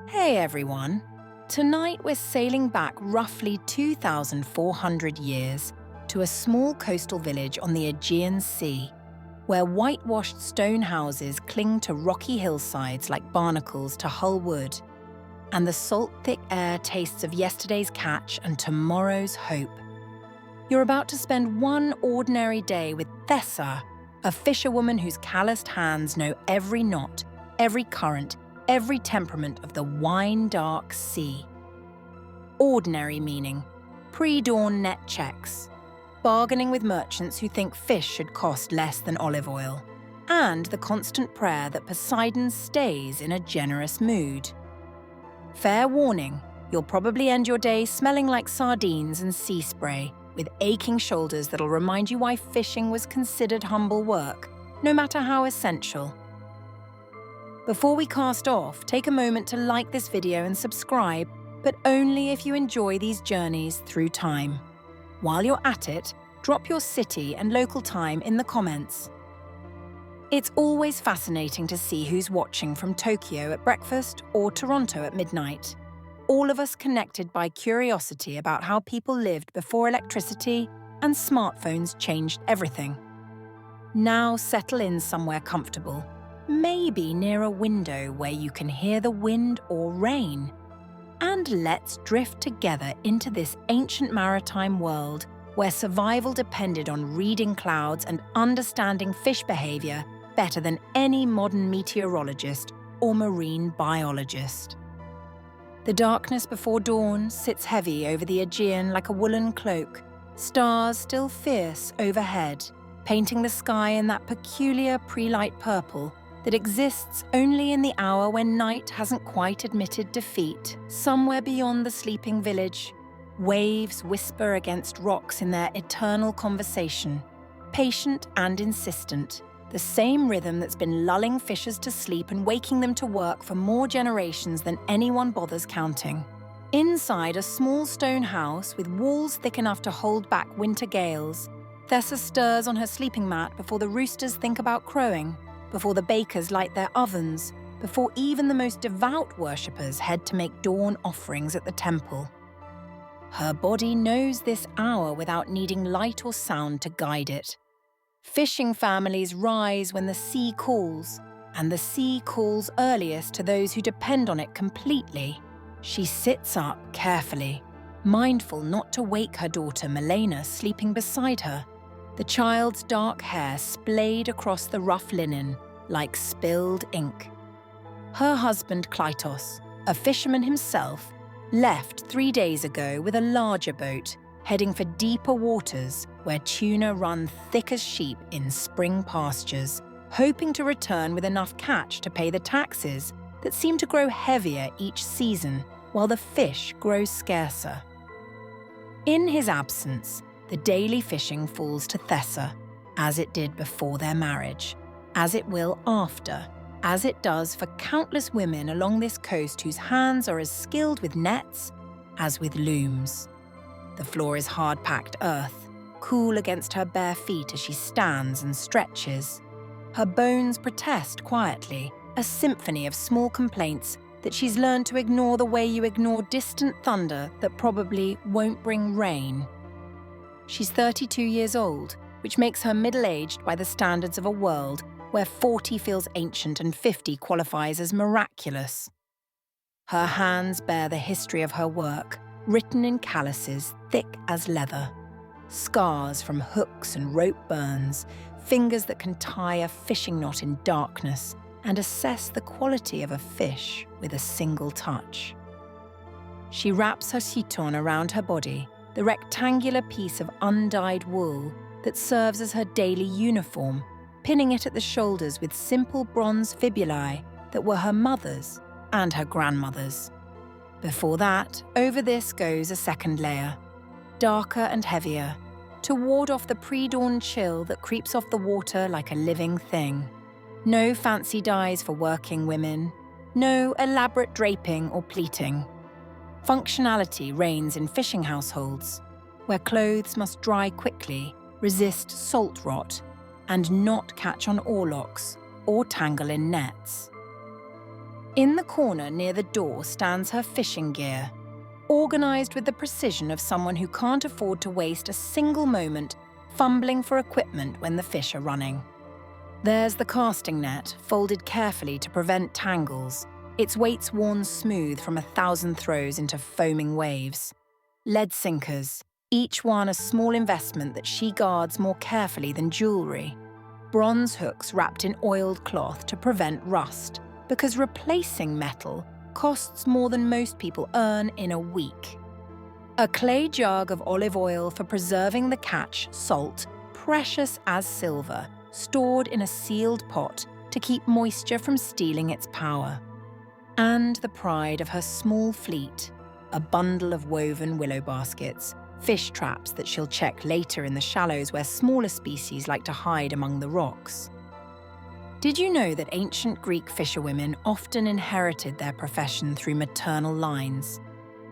Hey everyone! Tonight we're sailing back roughly 2,400 years to a small coastal village on the Aegean Sea, where whitewashed stone houses cling to rocky hillsides like barnacles to hull wood, and the salt-thick air tastes of yesterday's catch and tomorrow's hope. You're about to spend one ordinary day with Thessa, a fisherwoman whose calloused hands know every knot, every current, every temperament of the wine-dark sea. Ordinary meaning, pre-dawn net checks, bargaining with merchants who think fish should cost less than olive oil, and the constant prayer that Poseidon stays in a generous mood. Fair warning, you'll probably end your day smelling like sardines and sea spray, with aching shoulders that'll remind you why fishing was considered humble work, no matter how essential. Before we cast off, take a moment to like this video and subscribe, but only if you enjoy these journeys through time. While you're at it, drop your city and local time in the comments. It's always fascinating to see who's watching from Tokyo at breakfast or Toronto at midnight. All of us connected by curiosity about how people lived before electricity and smartphones changed everything. Now settle in somewhere comfortable. Maybe near a window where you can hear the wind or rain. And let's drift together into this ancient maritime world where survival depended on reading clouds and understanding fish behavior better than any modern meteorologist or marine biologist. The darkness before dawn sits heavy over the Aegean like a woolen cloak, stars still fierce overhead, painting the sky in that peculiar pre-light purple that exists only in the hour when night hasn't quite admitted defeat. Somewhere beyond the sleeping village, waves whisper against rocks in their eternal conversation, patient and insistent, the same rhythm that's been lulling fishers to sleep and waking them to work for more generations than anyone bothers counting. Inside a small stone house with walls thick enough to hold back winter gales, Thessa stirs on her sleeping mat before the roosters think about crowing, before the bakers light their ovens, before even the most devout worshippers head to make dawn offerings at the temple. Her body knows this hour without needing light or sound to guide it. Fishing families rise when the sea calls, and the sea calls earliest to those who depend on it completely. She sits up carefully, mindful not to wake her daughter Milena sleeping beside her, the child's dark hair splayed across the rough linen like spilled ink. Her husband Klytos, a fisherman himself, left 3 days ago with a larger boat, heading for deeper waters where tuna run thick as sheep in spring pastures, hoping to return with enough catch to pay the taxes that seem to grow heavier each season while the fish grows scarcer. In his absence, the daily fishing falls to Thessa, as it did before their marriage, as it will after, as it does for countless women along this coast whose hands are as skilled with nets as with looms. The floor is hard-packed earth, cool against her bare feet as she stands and stretches. Her bones protest quietly, a symphony of small complaints that she's learned to ignore the way you ignore distant thunder that probably won't bring rain. She's 32 years old, which makes her middle-aged by the standards of a world where 40 feels ancient and 50 qualifies as miraculous. Her hands bear the history of her work, written in calluses thick as leather. Scars from hooks and rope burns, fingers that can tie a fishing knot in darkness and assess the quality of a fish with a single touch. She wraps her chiton around her body, the rectangular piece of undyed wool that serves as her daily uniform, pinning it at the shoulders with simple bronze fibulae that were her mother's and her grandmother's. Before that, over this goes a second layer, darker and heavier, to ward off the pre-dawn chill that creeps off the water like a living thing. No fancy dyes for working women, no elaborate draping or pleating. Functionality reigns in fishing households, where clothes must dry quickly, resist salt rot, and not catch on oarlocks or tangle in nets. In the corner near the door stands her fishing gear, organised with the precision of someone who can't afford to waste a single moment fumbling for equipment when the fish are running. There's the casting net, folded carefully to prevent tangles, its weights worn smooth from 1,000 throws into foaming waves. Lead sinkers, each one a small investment that she guards more carefully than jewellery. Bronze hooks wrapped in oiled cloth to prevent rust, because replacing metal costs more than most people earn in a week. A clay jug of olive oil for preserving the catch, salt, precious as silver, stored in a sealed pot to keep moisture from stealing its power. And the pride of her small fleet, a bundle of woven willow baskets, fish traps that she'll check later in the shallows where smaller species like to hide among the rocks. Did you know that ancient Greek fisherwomen often inherited their profession through maternal lines,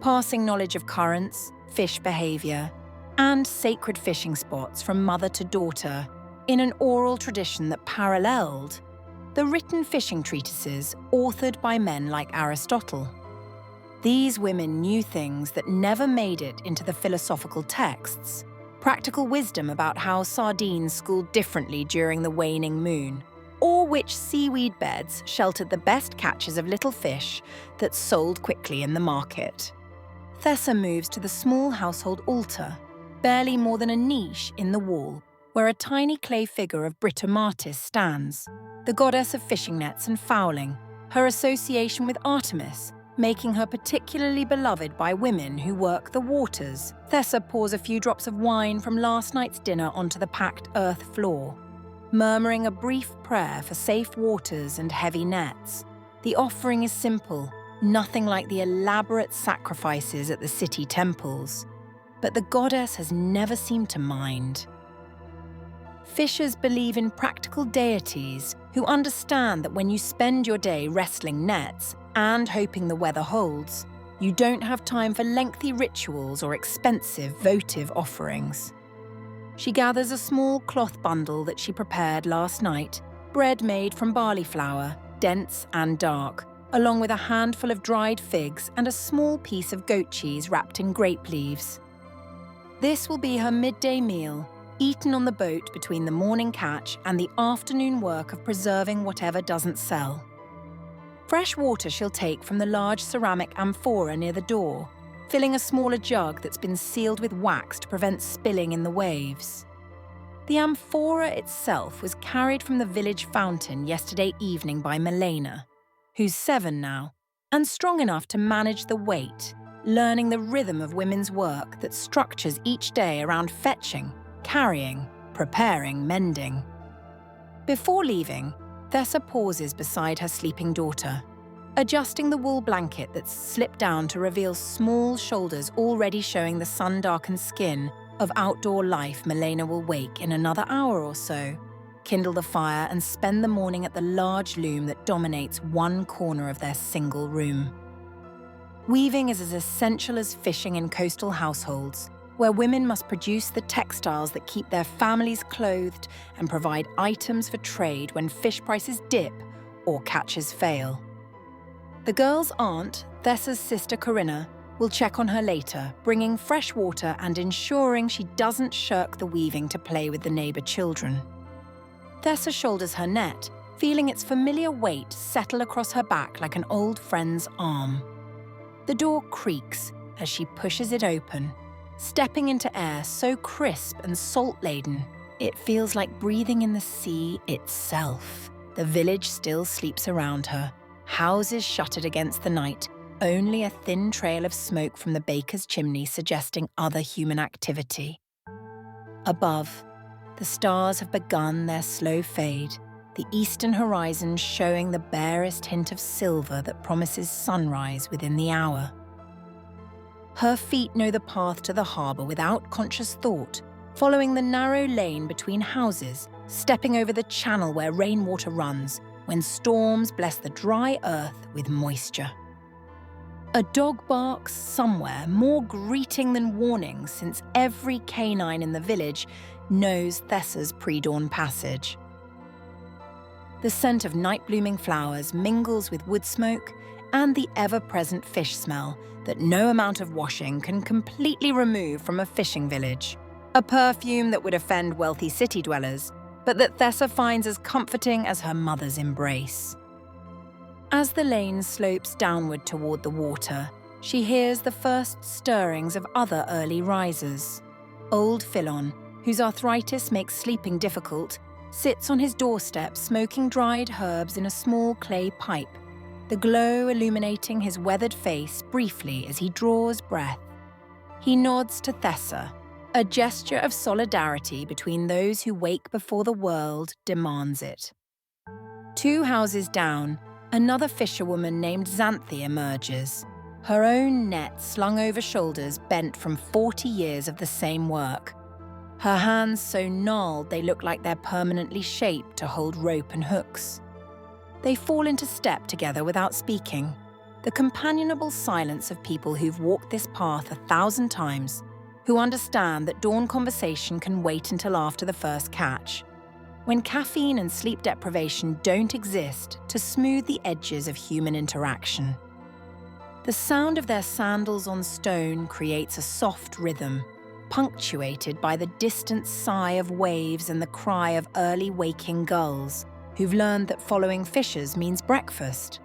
passing knowledge of currents, fish behaviour, and sacred fishing spots from mother to daughter in an oral tradition that paralleled the written fishing treatises authored by men like Aristotle? These women knew things that never made it into the philosophical texts, practical wisdom about how sardines schooled differently during the waning moon, or which seaweed beds sheltered the best catches of little fish that sold quickly in the market. Thessa moves to the small household altar, barely more than a niche in the wall, where a tiny clay figure of Britomartis stands, the goddess of fishing nets and fouling, her association with Artemis, making her particularly beloved by women who work the waters. Thessa pours a few drops of wine from last night's dinner onto the packed earth floor, murmuring a brief prayer for safe waters and heavy nets. The offering is simple, nothing like the elaborate sacrifices at the city temples. But the goddess has never seemed to mind. Fishers believe in practical deities who understand that when you spend your day wrestling nets and hoping the weather holds, you don't have time for lengthy rituals or expensive votive offerings. She gathers a small cloth bundle that she prepared last night, bread made from barley flour, dense and dark, along with a handful of dried figs and a small piece of goat cheese wrapped in grape leaves. This will be her midday meal, eaten on the boat between the morning catch and the afternoon work of preserving whatever doesn't sell. Fresh water she'll take from the large ceramic amphora near the door, filling a smaller jug that's been sealed with wax to prevent spilling in the waves. The amphora itself was carried from the village fountain yesterday evening by Milena, who's 7 now, and strong enough to manage the weight, learning the rhythm of women's work that structures each day around fetching, carrying, preparing, mending. Before leaving, Thessa pauses beside her sleeping daughter, adjusting the wool blanket that's slipped down to reveal small shoulders already showing the sun-darkened skin of outdoor life. Milena will wake in another hour or so, kindle the fire and spend the morning at the large loom that dominates one corner of their single room. Weaving is as essential as fishing in coastal households, where women must produce the textiles that keep their families clothed and provide items for trade when fish prices dip or catches fail. The girl's aunt, Thessa's sister Corinna, will check on her later, bringing fresh water and ensuring she doesn't shirk the weaving to play with the neighbour children. Thessa shoulders her net, feeling its familiar weight settle across her back like an old friend's arm. The door creaks as she pushes it open, stepping into air so crisp and salt-laden, it feels like breathing in the sea itself. The village still sleeps around her, houses shuttered against the night, only a thin trail of smoke from the baker's chimney suggesting other human activity. Above, the stars have begun their slow fade, the eastern horizon showing the barest hint of silver that promises sunrise within the hour. Her feet know the path to the harbour without conscious thought, following the narrow lane between houses, stepping over the channel where rainwater runs when storms bless the dry earth with moisture. A dog barks somewhere, more greeting than warning, since every canine in the village knows Thessa's pre-dawn passage. The scent of night-blooming flowers mingles with wood smoke and the ever-present fish smell that no amount of washing can completely remove from a fishing village. A perfume that would offend wealthy city dwellers, but that Thessa finds as comforting as her mother's embrace. As the lane slopes downward toward the water, she hears the first stirrings of other early risers. Old Philon, whose arthritis makes sleeping difficult, sits on his doorstep smoking dried herbs in a small clay pipe, the glow illuminating his weathered face briefly as he draws breath. He nods to Thessa, a gesture of solidarity between those who wake before the world demands it. 2 houses down, another fisherwoman named Xanthi emerges, her own net slung over shoulders bent from 40 years of the same work. Her hands so gnarled they look like they're permanently shaped to hold rope and hooks. They fall into step together without speaking, the companionable silence of people who've walked this path 1,000 times, who understand that dawn conversation can wait until after the first catch, when caffeine and sleep deprivation don't exist to smooth the edges of human interaction. The sound of their sandals on stone creates a soft rhythm, punctuated by the distant sigh of waves and the cry of early waking gulls, who've learned that following fishers means breakfast.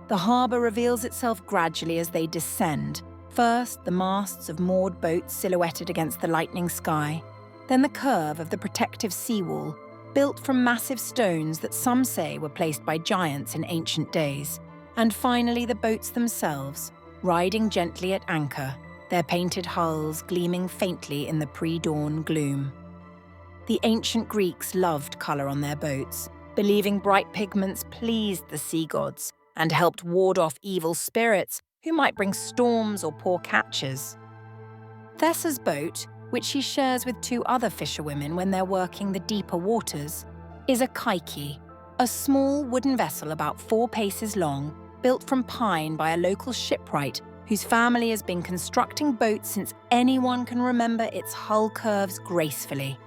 The harbour reveals itself gradually as they descend. First, the masts of moored boats silhouetted against the lightning sky, then the curve of the protective seawall, built from massive stones that some say were placed by giants in ancient days, and finally the boats themselves, riding gently at anchor, their painted hulls gleaming faintly in the pre-dawn gloom. The ancient Greeks loved colour on their boats, believing bright pigments pleased the sea gods and helped ward off evil spirits who might bring storms or poor catches. Thessa's boat, which she shares with 2 other fisherwomen when they're working the deeper waters, is a kaiki, a small wooden vessel about 4 paces long, built from pine by a local shipwright whose family has been constructing boats since anyone can remember its hull curves gracefully.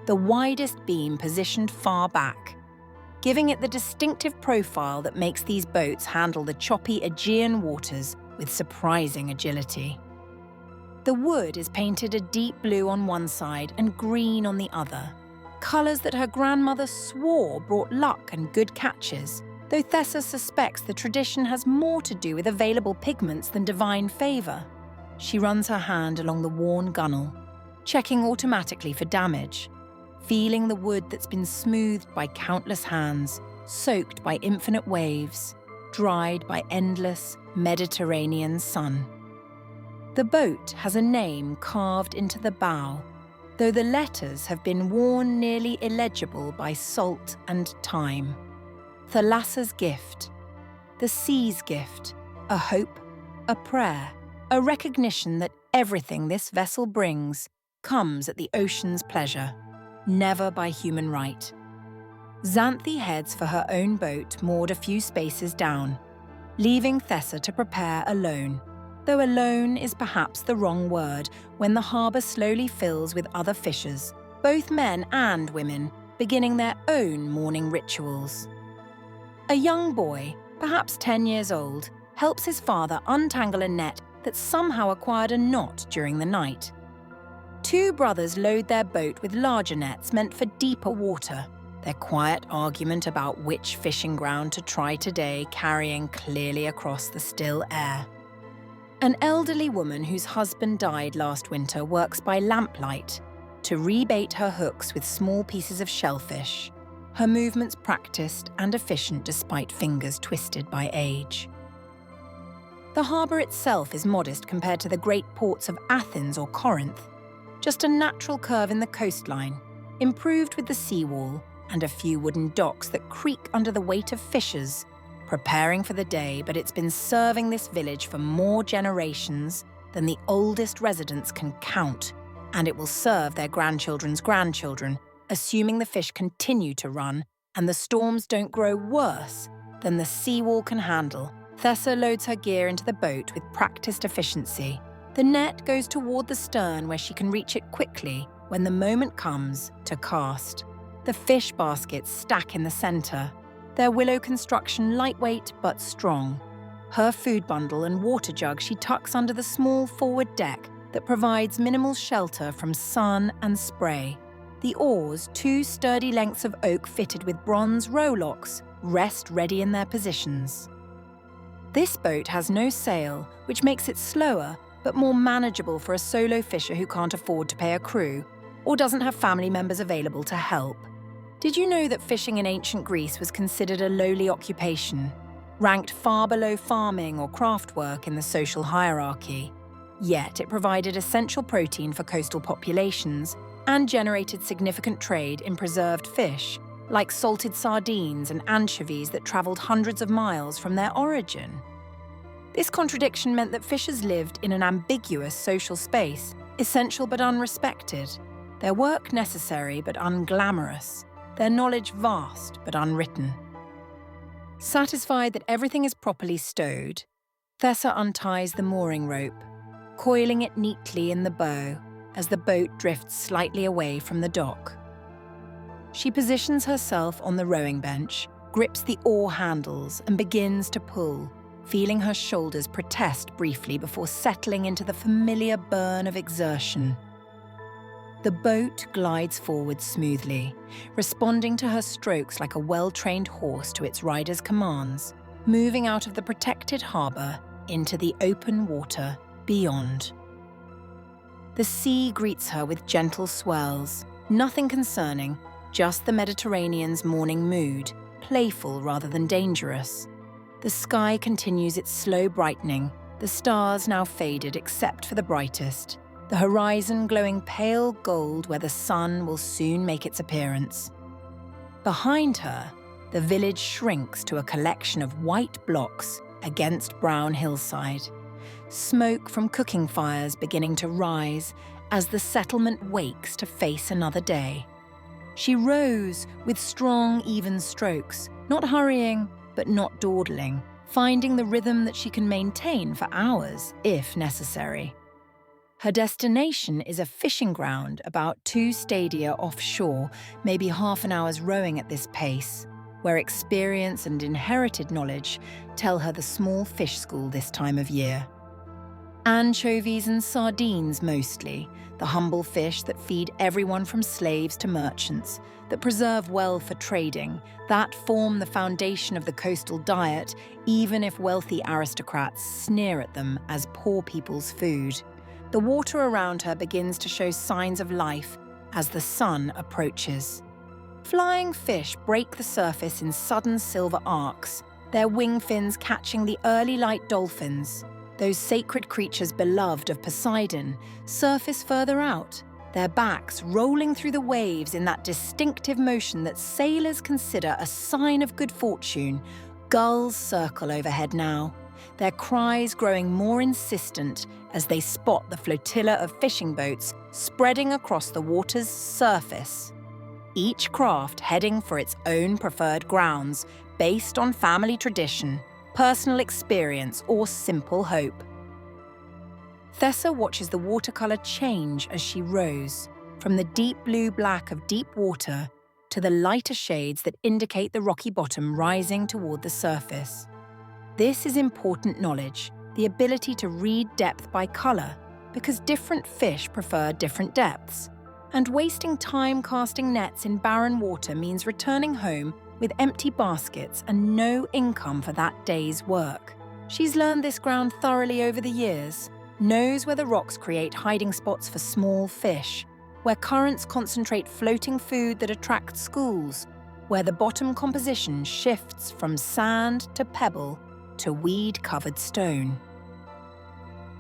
The widest beam positioned far back, giving it the distinctive profile that makes these boats handle the choppy Aegean waters with surprising agility. The wood is painted a deep blue on one side and green on the other, colours that her grandmother swore brought luck and good catches, though Thessa suspects the tradition has more to do with available pigments than divine favour. She runs her hand along the worn gunwale, checking automatically for damage, feeling the wood that's been smoothed by countless hands, soaked by infinite waves, dried by endless Mediterranean sun. The boat has a name carved into the bow, though the letters have been worn nearly illegible by salt and time. Thalassa's gift, the sea's gift, a hope, a prayer, a recognition that everything this vessel brings comes at the ocean's pleasure, never by human right. Xanthi heads for her own boat moored a few spaces down, leaving Thessa to prepare alone, though alone is perhaps the wrong word when the harbour slowly fills with other fishers, both men and women, beginning their own morning rituals. A young boy, perhaps 10 years old, helps his father untangle a net that somehow acquired a knot during the night. 2 brothers load their boat with larger nets meant for deeper water, their quiet argument about which fishing ground to try today carrying clearly across the still air. An elderly woman whose husband died last winter works by lamplight to rebait her hooks with small pieces of shellfish, her movements practiced and efficient despite fingers twisted by age. The harbour itself is modest compared to the great ports of Athens or Corinth, just a natural curve in the coastline, improved with the seawall and a few wooden docks that creak under the weight of fishers, preparing for the day, but it's been serving this village for more generations than the oldest residents can count, and it will serve their grandchildren's grandchildren, assuming the fish continue to run and the storms don't grow worse than the seawall can handle. Thessa loads her gear into the boat with practiced efficiency. The net goes toward the stern where she can reach it quickly when the moment comes to cast. The fish baskets stack in the centre, their willow construction lightweight but strong. Her food bundle and water jug she tucks under the small forward deck that provides minimal shelter from sun and spray. The oars, 2 sturdy lengths of oak fitted with bronze rowlocks, rest ready in their positions. This boat has no sail, which makes it slower but more manageable for a solo fisher who can't afford to pay a crew or doesn't have family members available to help. Did you know that fishing in ancient Greece was considered a lowly occupation, ranked far below farming or craft work in the social hierarchy? Yet it provided essential protein for coastal populations and generated significant trade in preserved fish, like salted sardines and anchovies that travelled hundreds of miles from their origin. This contradiction meant that fishers lived in an ambiguous social space, essential but unrespected, their work necessary but unglamorous, their knowledge vast but unwritten. Satisfied that everything is properly stowed, Thessa unties the mooring rope, coiling it neatly in the bow as the boat drifts slightly away from the dock. She positions herself on the rowing bench, grips the oar handles and begins to pull, feeling her shoulders protest briefly before settling into the familiar burn of exertion. The boat glides forward smoothly, responding to her strokes like a well-trained horse to its rider's commands, moving out of the protected harbour into the open water beyond. The sea greets her with gentle swells, nothing concerning, just the Mediterranean's morning mood, playful rather than dangerous. The sky continues its slow brightening, the stars now faded except for the brightest, the horizon glowing pale gold where the sun will soon make its appearance. Behind her, the village shrinks to a collection of white blocks against brown hillside, smoke from cooking fires beginning to rise as the settlement wakes to face another day. She rows with strong, even strokes, not hurrying, but not dawdling, finding the rhythm that she can maintain for hours, if necessary. Her destination is a fishing ground about 2 stadia offshore, maybe half an hour's rowing at this pace, where experience and inherited knowledge tell her the small fish school this time of year. Anchovies and sardines mostly, the humble fish that feed everyone from slaves to merchants, that preserve well for trading, that form the foundation of the coastal diet, even if wealthy aristocrats sneer at them as poor people's food. The water around her begins to show signs of life as the sun approaches. Flying fish break the surface in sudden silver arcs, their wing fins catching the early light dolphins. Those sacred creatures beloved of Poseidon surface further out, their backs rolling through the waves in that distinctive motion that sailors consider a sign of good fortune. Gulls circle overhead now, their cries growing more insistent as they spot the flotilla of fishing boats spreading across the water's surface. Each craft heading for its own preferred grounds, based on family tradition, personal experience, or simple hope. Thessa watches the watercolour change as she rows, from the deep blue black of deep water to the lighter shades that indicate the rocky bottom rising toward the surface. This is important knowledge, the ability to read depth by colour, because different fish prefer different depths, and wasting time casting nets in barren water means returning home with empty baskets and no income for that day's work. She's learned this ground thoroughly over the years, knows where the rocks create hiding spots for small fish, where currents concentrate floating food that attracts schools, where the bottom composition shifts from sand to pebble to weed-covered stone.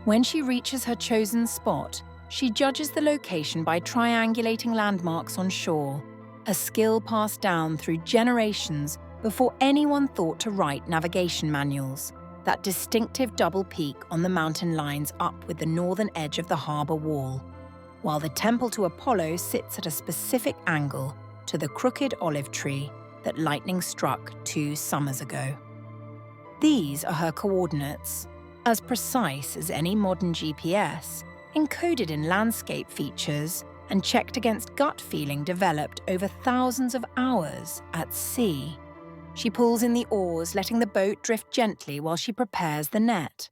When she reaches her chosen spot, she judges the location by triangulating landmarks on shore, a skill passed down through generations before anyone thought to write navigation manuals, that distinctive double peak on the mountain lines up with the northern edge of the harbour wall, while the temple to Apollo sits at a specific angle to the crooked olive tree that lightning struck 2 summers ago. These are her coordinates, as precise as any modern GPS, encoded in landscape features and checked against gut feeling developed over thousands of hours at sea. She pulls in the oars, letting the boat drift gently while she prepares the net.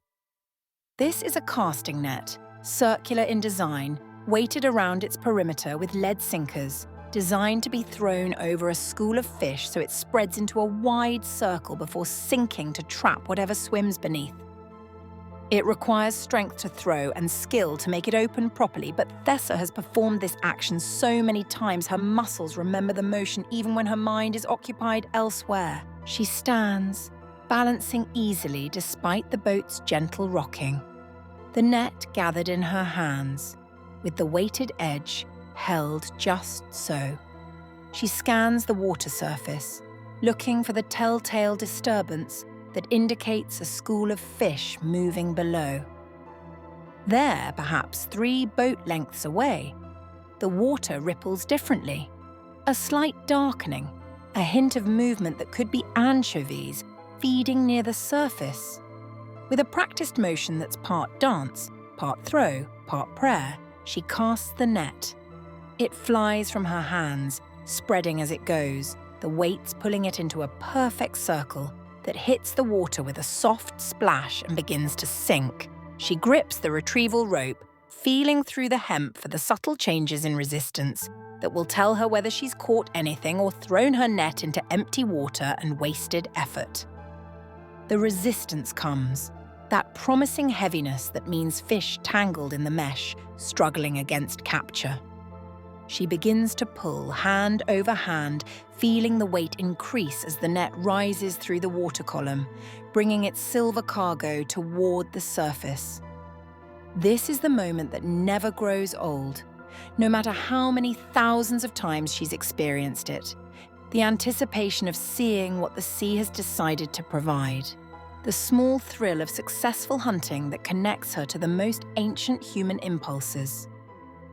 This is a casting net, circular in design, weighted around its perimeter with lead sinkers, designed to be thrown over a school of fish so it spreads into a wide circle before sinking to trap whatever swims beneath. It requires strength to throw and skill to make it open properly, but Thessa has performed this action so many times her muscles remember the motion even when her mind is occupied elsewhere. She stands, balancing easily despite the boat's gentle rocking, the net gathered in her hands, with the weighted edge held just so. She scans the water surface, looking for the telltale disturbance that indicates a school of fish moving below. There, perhaps 3 boat lengths away, the water ripples differently. A slight darkening, a hint of movement that could be anchovies feeding near the surface. With a practiced motion that's part dance, part throw, part prayer, she casts the net. It flies from her hands, spreading as it goes, the weights pulling it into a perfect circle that hits the water with a soft splash and begins to sink. She grips the retrieval rope, feeling through the hemp for the subtle changes in resistance that will tell her whether she's caught anything or thrown her net into empty water and wasted effort. The resistance comes, that promising heaviness that means fish tangled in the mesh, struggling against capture. She begins to pull, hand over hand, feeling the weight increase as the net rises through the water column, bringing its silver cargo toward the surface. This is the moment that never grows old, no matter how many thousands of times she's experienced it. The anticipation of seeing what the sea has decided to provide. The small thrill of successful hunting that connects her to the most ancient human impulses.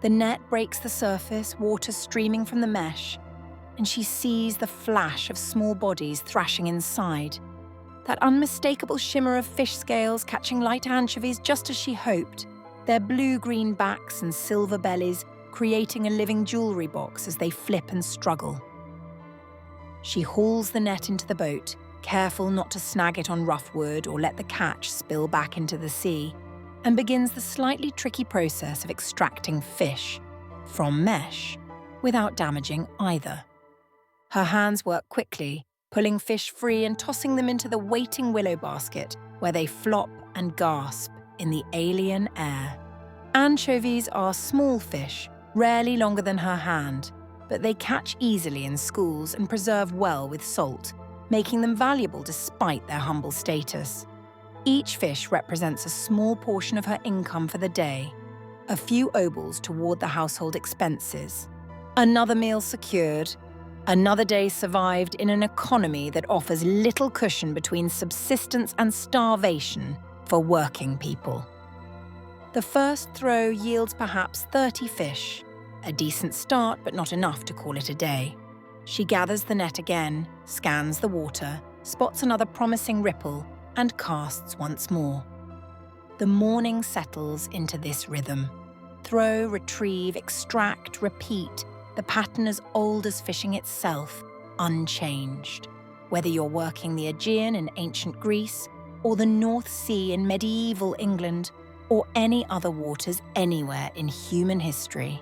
The net breaks the surface, water streaming from the mesh, and she sees the flash of small bodies thrashing inside. That unmistakable shimmer of fish scales catching light anchovies just as she hoped, their blue-green backs and silver bellies creating a living jewelry box as they flip and struggle. She hauls the net into the boat, careful not to snag it on rough wood or let the catch spill back into the sea, and begins the slightly tricky process of extracting fish from mesh without damaging either. Her hands work quickly, pulling fish free and tossing them into the waiting willow basket where they flop and gasp in the alien air. Anchovies are small fish, rarely longer than her hand, but they catch easily in schools and preserve well with salt, making them valuable despite their humble status. Each fish represents a small portion of her income for the day, a few obols toward the household expenses. Another meal secured, another day survived in an economy that offers little cushion between subsistence and starvation for working people. The first throw yields perhaps 30 fish, a decent start but not enough to call it a day. She gathers the net again, scans the water, spots another promising ripple, and casts once more. The morning settles into this rhythm. Throw, retrieve, extract, repeat, the pattern as old as fishing itself, unchanged. Whether you're working the Aegean in ancient Greece, or the North Sea in medieval England, or any other waters anywhere in human history.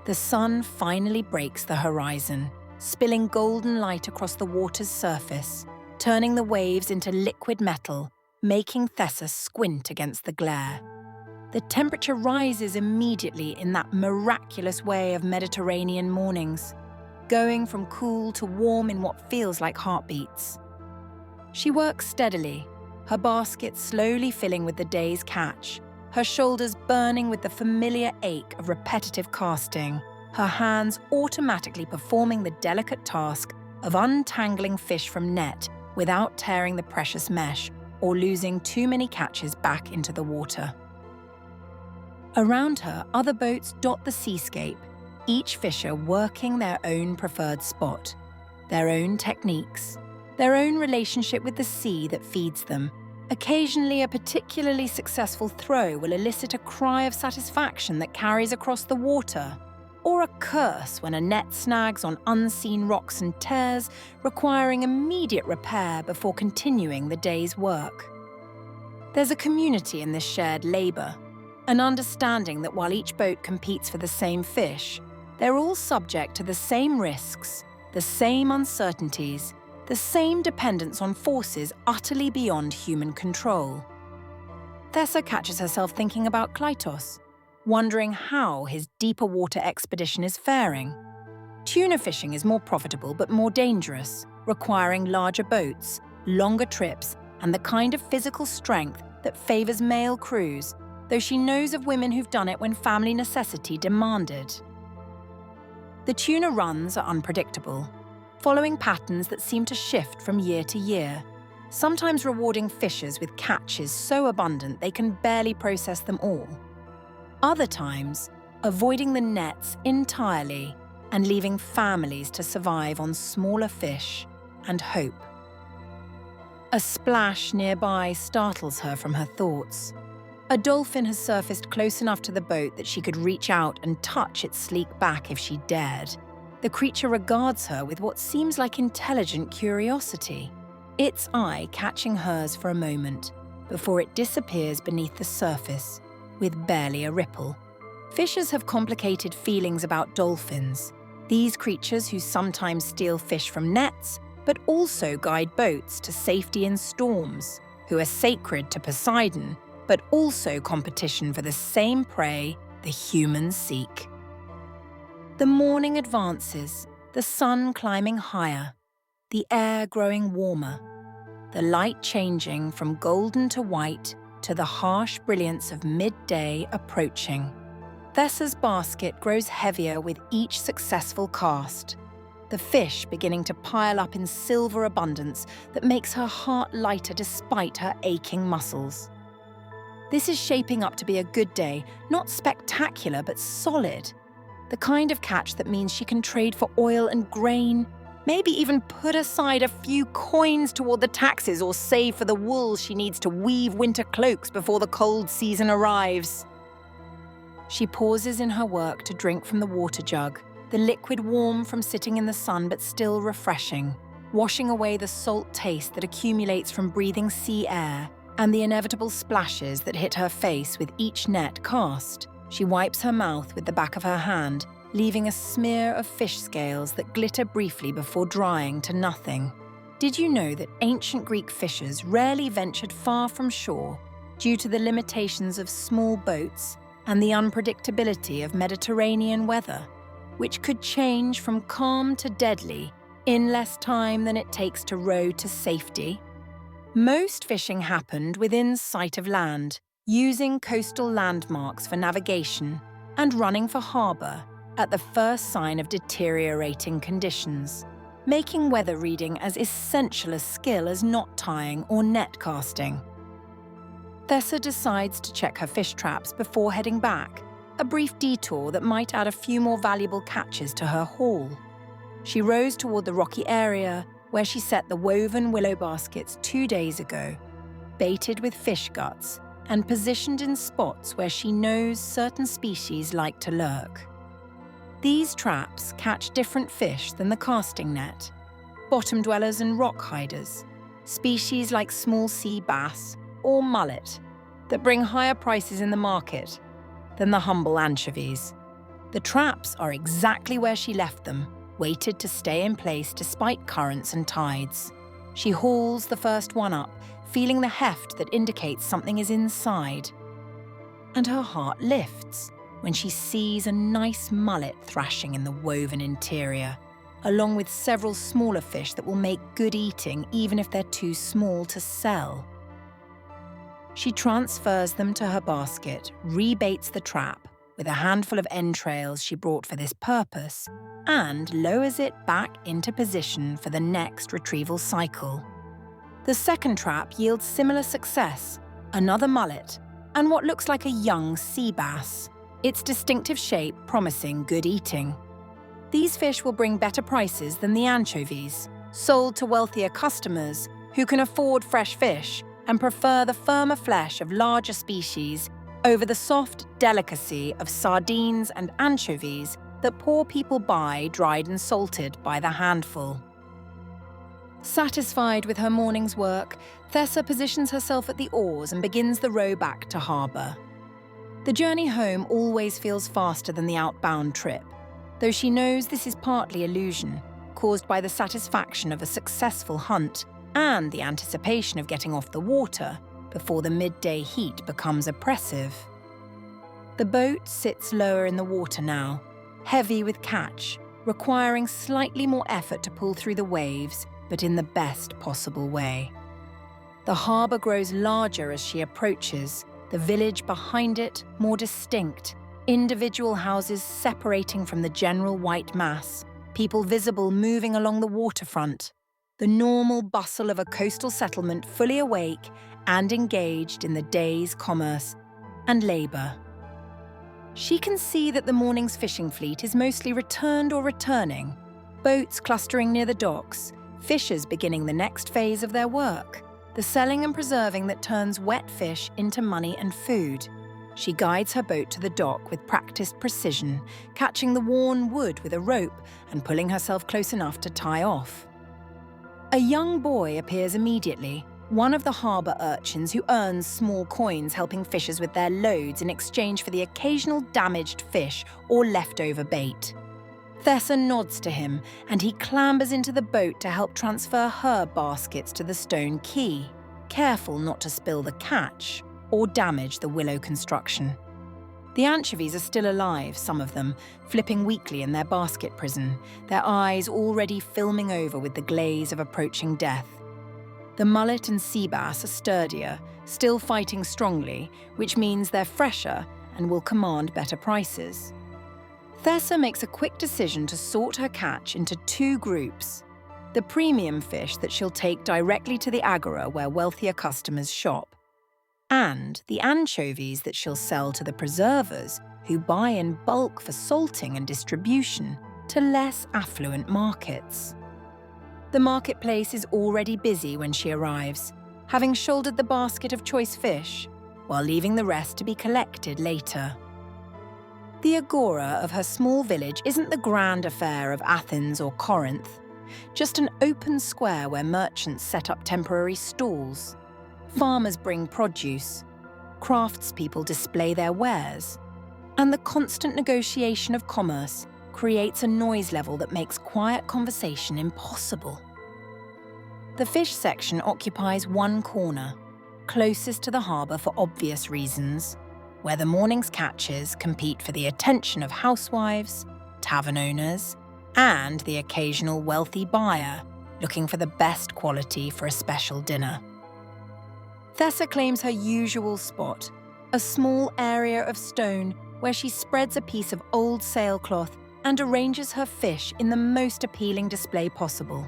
The sun finally breaks the horizon, spilling golden light across the water's surface, turning the waves into liquid metal, making Thessa squint against the glare. The temperature rises immediately in that miraculous way of Mediterranean mornings, going from cool to warm in what feels like heartbeats. She works steadily, her basket slowly filling with the day's catch, her shoulders burning with the familiar ache of repetitive casting, her hands automatically performing the delicate task of untangling fish from net without tearing the precious mesh or losing too many catches back into the water. Around her, other boats dot the seascape, each fisher working their own preferred spot, their own techniques, their own relationship with the sea that feeds them. Occasionally, a particularly successful throw will elicit a cry of satisfaction that carries across the water. or a curse when a net snags on unseen rocks and tears, requiring immediate repair before continuing the day's work. There's a community in this shared labour, an understanding that while each boat competes for the same fish, they're all subject to the same risks, the same uncertainties, the same dependence on forces utterly beyond human control. Thessa catches herself thinking about Klytos, wondering how his deeper water expedition is faring. Tuna fishing is more profitable but more dangerous, requiring larger boats, longer trips, and the kind of physical strength that favours male crews, though she knows of women who've done it when family necessity demanded. The tuna runs are unpredictable, following patterns that seem to shift from year to year, sometimes rewarding fishers with catches so abundant they can barely process them all. Other times, avoiding the nets entirely and leaving families to survive on smaller fish and hope. A splash nearby startles her from her thoughts. A dolphin has surfaced close enough to the boat that she could reach out and touch its sleek back if she dared. The creature regards her with what seems like intelligent curiosity, its eye catching hers for a moment before it disappears beneath the surface with barely a ripple. Fishers have complicated feelings about dolphins, these creatures who sometimes steal fish from nets, but also guide boats to safety in storms, who are sacred to Poseidon, but also competition for the same prey the humans seek. The morning advances, the sun climbing higher, the air growing warmer, the light changing from golden to white to the harsh brilliance of midday approaching. Thessa's basket grows heavier with each successful cast, the fish beginning to pile up in silver abundance that makes her heart lighter despite her aching muscles. This is shaping up to be a good day, not spectacular but solid. The kind of catch that means she can trade for oil and grain, maybe even put aside a few coins toward the taxes or save for the wool she needs to weave winter cloaks before the cold season arrives. She pauses in her work to drink from the water jug, the liquid warm from sitting in the sun but still refreshing, washing away the salt taste that accumulates from breathing sea air and the inevitable splashes that hit her face with each net cast. She wipes her mouth with the back of her hand, leaving a smear of fish scales that glitter briefly before drying to nothing. Did you know that ancient Greek fishers rarely ventured far from shore due to the limitations of small boats and the unpredictability of Mediterranean weather, which could change from calm to deadly in less time than it takes to row to safety? Most fishing happened within sight of land, using coastal landmarks for navigation and running for harbour at the first sign of deteriorating conditions, making weather reading as essential a skill as knot tying or net casting. Thessa decides to check her fish traps before heading back, a brief detour that might add a few more valuable catches to her haul. She rows toward the rocky area where she set the woven willow baskets 2 days ago, baited with fish guts and positioned in spots where she knows certain species like to lurk. These traps catch different fish than the casting net: bottom dwellers and rock hiders, species like small sea bass or mullet that bring higher prices in the market than the humble anchovies. The traps are exactly where she left them, weighted to stay in place despite currents and tides. She hauls the first one up, feeling the heft that indicates something is inside. And her heart lifts when she sees a nice mullet thrashing in the woven interior, along with several smaller fish that will make good eating even if they're too small to sell. She transfers them to her basket, rebaits the trap with a handful of entrails she brought for this purpose, and lowers it back into position for the next retrieval cycle. The second trap yields similar success, another mullet, and what looks like a young sea bass, its distinctive shape promising good eating. These fish will bring better prices than the anchovies, sold to wealthier customers who can afford fresh fish and prefer the firmer flesh of larger species over the soft delicacy of sardines and anchovies that poor people buy dried and salted by the handful. Satisfied with her morning's work, Thessa positions herself at the oars and begins the row back to harbour. The journey home always feels faster than the outbound trip, though she knows this is partly illusion, caused by the satisfaction of a successful hunt and the anticipation of getting off the water before the midday heat becomes oppressive. The boat sits lower in the water now, heavy with catch, requiring slightly more effort to pull through the waves, but in the best possible way. The harbour grows larger as she approaches, the village behind it more distinct, individual houses separating from the general white mass, people visible moving along the waterfront, the normal bustle of a coastal settlement fully awake and engaged in the day's commerce and labour. She can see that the morning's fishing fleet is mostly returned or returning, boats clustering near the docks, fishers beginning the next phase of their work, the selling and preserving that turns wet fish into money and food. She guides her boat to the dock with practiced precision, catching the worn wood with a rope and pulling herself close enough to tie off. A young boy appears immediately, one of the harbour urchins who earns small coins helping fishers with their loads in exchange for the occasional damaged fish or leftover bait. Thessa nods to him, and he clambers into the boat to help transfer her baskets to the stone quay, careful not to spill the catch or damage the willow construction. The anchovies are still alive, some of them, flipping weakly in their basket prison, their eyes already filming over with the glaze of approaching death. The mullet and sea bass are sturdier, still fighting strongly, which means they're fresher and will command better prices. Thessa makes a quick decision to sort her catch into two groups: the premium fish that she'll take directly to the agora where wealthier customers shop, and the anchovies that she'll sell to the preservers who buy in bulk for salting and distribution to less affluent markets. The marketplace is already busy when she arrives, having shouldered the basket of choice fish, while leaving the rest to be collected later. The agora of her small village isn't the grand affair of Athens or Corinth, just an open square where merchants set up temporary stalls. Farmers bring produce, craftspeople display their wares, and the constant negotiation of commerce creates a noise level that makes quiet conversation impossible. The fish section occupies one corner, closest to the harbour for obvious reasons, where the morning's catches compete for the attention of housewives, tavern owners, and the occasional wealthy buyer looking for the best quality for a special dinner. Thessa claims her usual spot, a small area of stone where she spreads a piece of old sailcloth and arranges her fish in the most appealing display possible.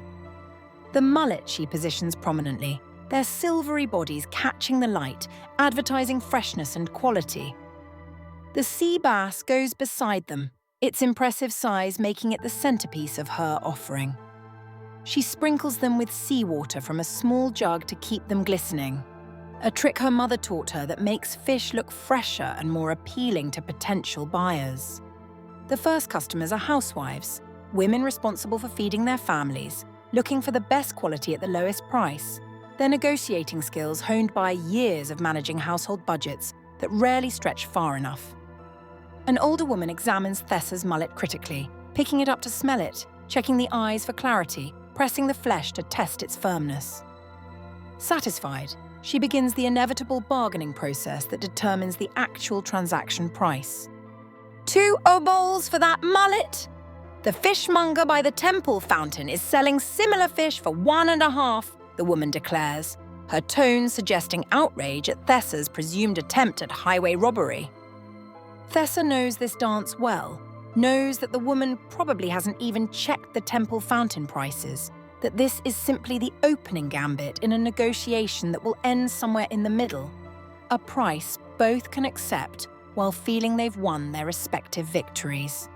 The mullet she positions prominently, their silvery bodies catching the light, advertising freshness and quality. The sea bass goes beside them, its impressive size making it the centerpiece of her offering. She sprinkles them with seawater from a small jug to keep them glistening, a trick her mother taught her that makes fish look fresher and more appealing to potential buyers. The first customers are housewives, women responsible for feeding their families, looking for the best quality at the lowest price. Their negotiating skills honed by years of managing household budgets that rarely stretch far enough. An older woman examines Thessa's mullet critically, picking it up to smell it, checking the eyes for clarity, pressing the flesh to test its firmness. Satisfied, she begins the inevitable bargaining process that determines the actual transaction price. 2 obols for that mullet? The fishmonger by the temple fountain is selling similar fish for 1.5, the woman declares, her tone suggesting outrage at Thessa's presumed attempt at highway robbery. Thessa knows this dance well, knows that the woman probably hasn't even checked the temple fountain prices, that this is simply the opening gambit in a negotiation that will end somewhere in the middle, a price both can accept while feeling they've won their respective victories.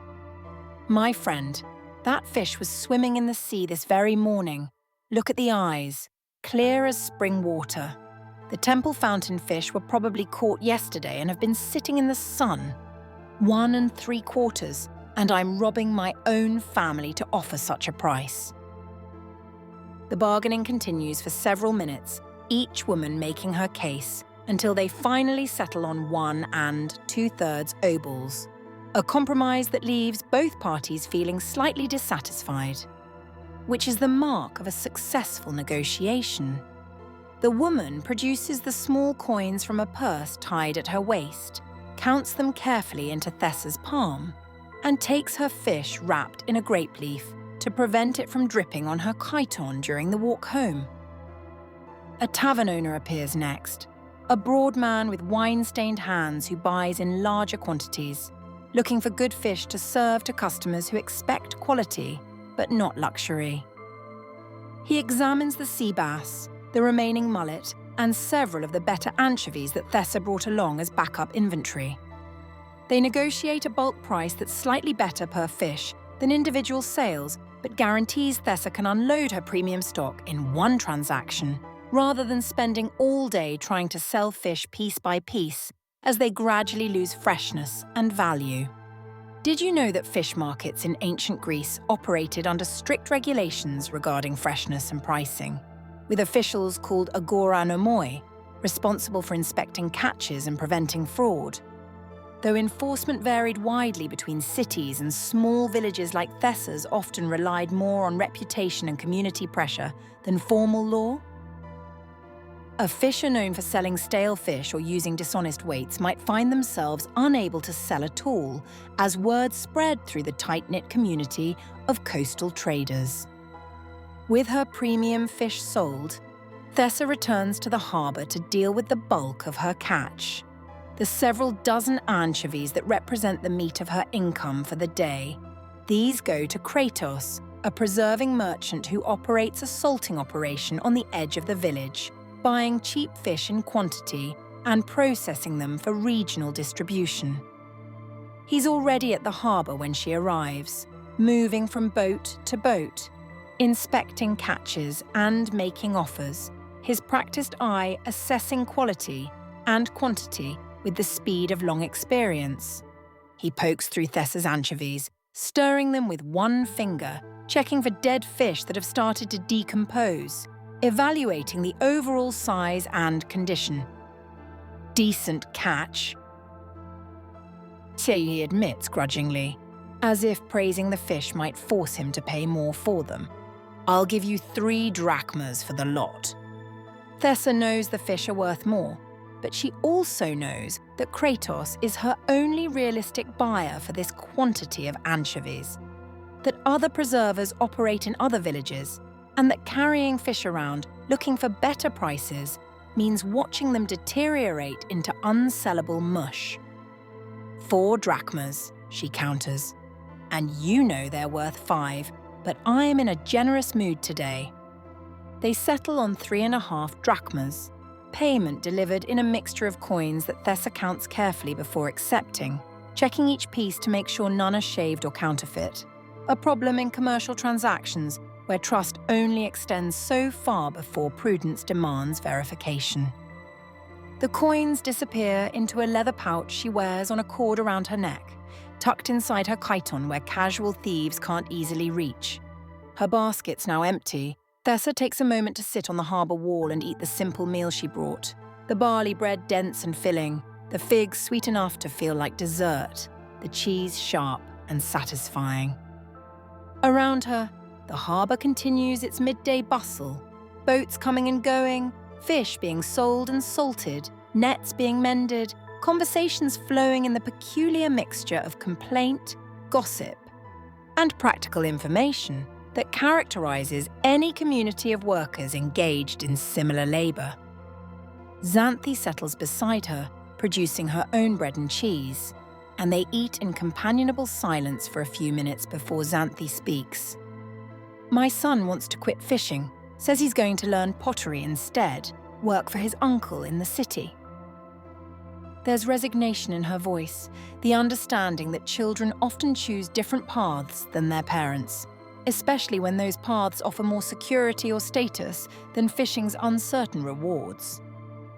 My friend, that fish was swimming in the sea this very morning. Look at the eyes, clear as spring water. The temple fountain fish were probably caught yesterday and have been sitting in the sun. 1 3/4, and I'm robbing my own family to offer such a price." The bargaining continues for several minutes, each woman making her case, until they finally settle on 1 2/3 obols, a compromise that leaves both parties feeling slightly dissatisfied, which is the mark of a successful negotiation. The woman produces the small coins from a purse tied at her waist, counts them carefully into Thessa's palm, and takes her fish wrapped in a grape leaf to prevent it from dripping on her chiton during the walk home. A tavern owner appears next, a broad man with wine-stained hands who buys in larger quantities, looking for good fish to serve to customers who expect quality, but not luxury. He examines the sea bass, the remaining mullet, and several of the better anchovies that Thessa brought along as backup inventory. They negotiate a bulk price that's slightly better per fish than individual sales, but guarantees Thessa can unload her premium stock in one transaction, rather than spending all day trying to sell fish piece by piece as they gradually lose freshness and value. Did you know that fish markets in ancient Greece operated under strict regulations regarding freshness and pricing, with officials called agora nomoi, responsible for inspecting catches and preventing fraud? Though enforcement varied widely between cities and small villages like Thessa's often relied more on reputation and community pressure than formal law. A fisher known for selling stale fish or using dishonest weights might find themselves unable to sell at all, as word spread through the tight-knit community of coastal traders. With her premium fish sold, Thessa returns to the harbour to deal with the bulk of her catch, the several dozen anchovies that represent the meat of her income for the day. These go to Kratos, a preserving merchant who operates a salting operation on the edge of the village, buying cheap fish in quantity and processing them for regional distribution. He's already at the harbour when she arrives, moving from boat to boat, inspecting catches and making offers, his practiced eye assessing quality and quantity with the speed of long experience. He pokes through Thessa's anchovies, stirring them with one finger, checking for dead fish that have started to decompose, evaluating the overall size and condition. "Decent catch," he admits grudgingly, as if praising the fish might force him to pay more for them. "I'll give you 3 drachmas for the lot." Thessa knows the fish are worth more, but she also knows that Kratos is her only realistic buyer for this quantity of anchovies, that other preservers operate in other villages, and that carrying fish around looking for better prices means watching them deteriorate into unsellable mush. 4 drachmas, she counters. "And you know they're worth 5, but I am in a generous mood today." They settle on 3.5 drachmas, payment delivered in a mixture of coins that Thessa counts carefully before accepting, checking each piece to make sure none are shaved or counterfeit, a problem in commercial transactions where trust only extends so far before prudence demands verification. The coins disappear into a leather pouch she wears on a cord around her neck, tucked inside her chiton where casual thieves can't easily reach. Her basket's now empty. Thessa takes a moment to sit on the harbour wall and eat the simple meal she brought, the barley bread dense and filling, the figs sweet enough to feel like dessert, the cheese sharp and satisfying. Around her, the harbour continues its midday bustle, boats coming and going, fish being sold and salted, nets being mended, conversations flowing in the peculiar mixture of complaint, gossip, and practical information that characterises any community of workers engaged in similar labour. Xanthi settles beside her, producing her own bread and cheese, and they eat in companionable silence for a few minutes before Xanthi speaks. "My son wants to quit fishing, says he's going to learn pottery instead, work for his uncle in the city." There's resignation in her voice, the understanding that children often choose different paths than their parents, especially when those paths offer more security or status than fishing's uncertain rewards.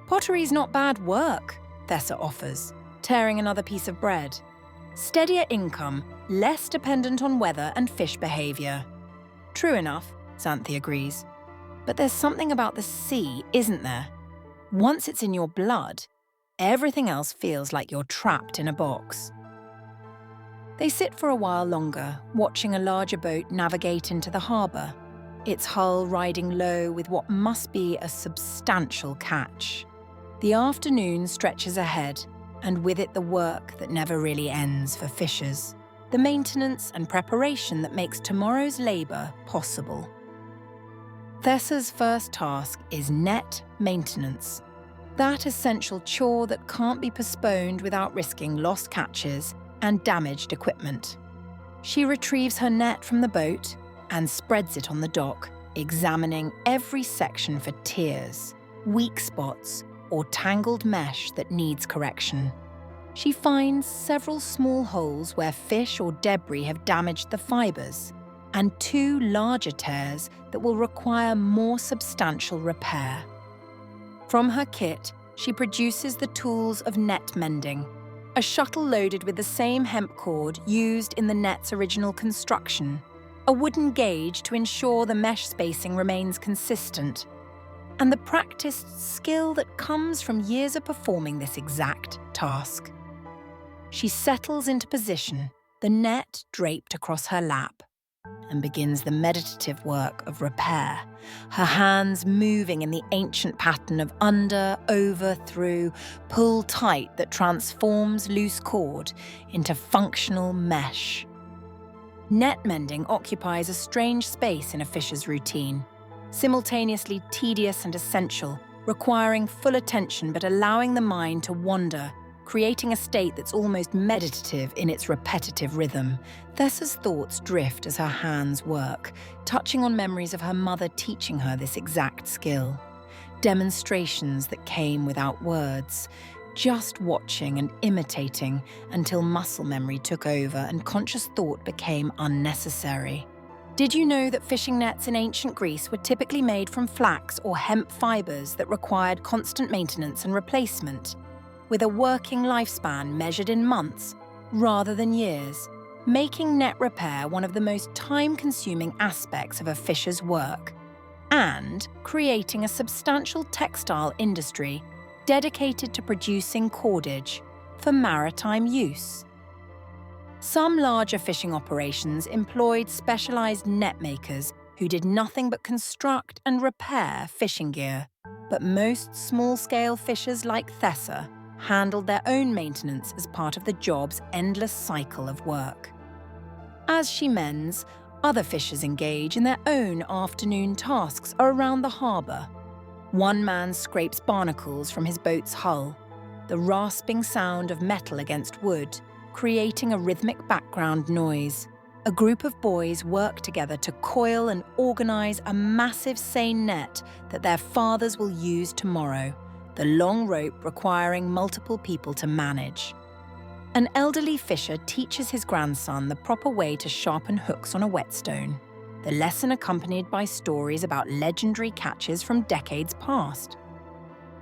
"Pottery's not bad work," Thessa offers, tearing another piece of bread. Steadier income, less dependent on weather and fish behaviour. True enough, Xanthi agrees. But there's something about the sea, isn't there? Once it's in your blood, everything else feels like you're trapped in a box. They sit for a while longer, watching a larger boat navigate into the harbour, its hull riding low with what must be a substantial catch. The afternoon stretches ahead, and with it the work that never really ends for fishers, the maintenance and preparation that makes tomorrow's labour possible. Thessa's first task is net maintenance, that essential chore that can't be postponed without risking lost catches and damaged equipment. She retrieves her net from the boat and spreads it on the dock, examining every section for tears, weak spots, or tangled mesh that needs correction. She finds several small holes where fish or debris have damaged the fibres, and 2 larger tears that will require more substantial repair. From her kit, she produces the tools of net mending, a shuttle loaded with the same hemp cord used in the net's original construction, a wooden gauge to ensure the mesh spacing remains consistent, and the practiced skill that comes from years of performing this exact task. She settles into position, the net draped across her lap, and begins the meditative work of repair, her hands moving in the ancient pattern of under, over, through, pull tight that transforms loose cord into functional mesh. Net mending occupies a strange space in a fisher's routine, simultaneously tedious and essential, requiring full attention but allowing the mind to wander, creating a state that's almost meditative in its repetitive rhythm. Thessa's thoughts drift as her hands work, touching on memories of her mother teaching her this exact skill. Demonstrations that came without words, just watching and imitating until muscle memory took over and conscious thought became unnecessary. Did you know that fishing nets in ancient Greece were typically made from flax or hemp fibres that required constant maintenance and replacement, with a working lifespan measured in months rather than years, making net repair one of the most time-consuming aspects of a fisher's work, and creating a substantial textile industry dedicated to producing cordage for maritime use. Some larger fishing operations employed specialized net makers who did nothing but construct and repair fishing gear, but most small-scale fishers like Thessa handled their own maintenance as part of the job's endless cycle of work. As she mends, other fishers engage in their own afternoon tasks around the harbour. One man scrapes barnacles from his boat's hull, the rasping sound of metal against wood, creating a rhythmic background noise. A group of boys work together to coil and organise a massive seine net that their fathers will use tomorrow, the long rope requiring multiple people to manage. An elderly fisher teaches his grandson the proper way to sharpen hooks on a whetstone, the lesson accompanied by stories about legendary catches from decades past.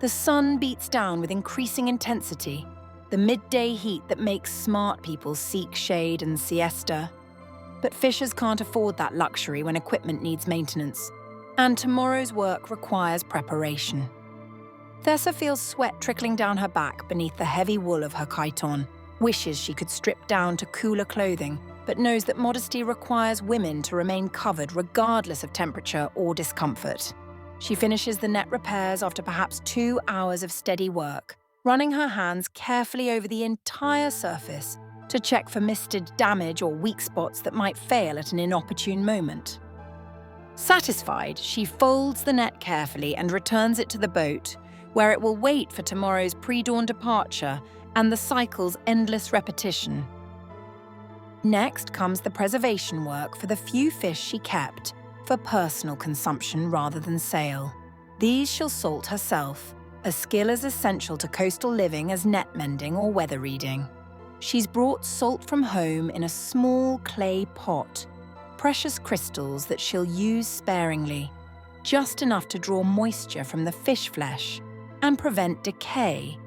The sun beats down with increasing intensity, the midday heat that makes smart people seek shade and siesta. But fishers can't afford that luxury when equipment needs maintenance, and tomorrow's work requires preparation. Thessa feels sweat trickling down her back beneath the heavy wool of her chiton, wishes she could strip down to cooler clothing, but knows that modesty requires women to remain covered regardless of temperature or discomfort. She finishes the net repairs after perhaps 2 hours of steady work, running her hands carefully over the entire surface to check for misted damage or weak spots that might fail at an inopportune moment. Satisfied, she folds the net carefully and returns it to the boat, where it will wait for tomorrow's pre-dawn departure and the cycle's endless repetition. Next comes the preservation work for the few fish she kept, for personal consumption rather than sale. These she'll salt herself, a skill as essential to coastal living as net mending or weather reading. She's brought salt from home in a small clay pot, precious crystals that she'll use sparingly, just enough to draw moisture from the fish flesh and prevent decay,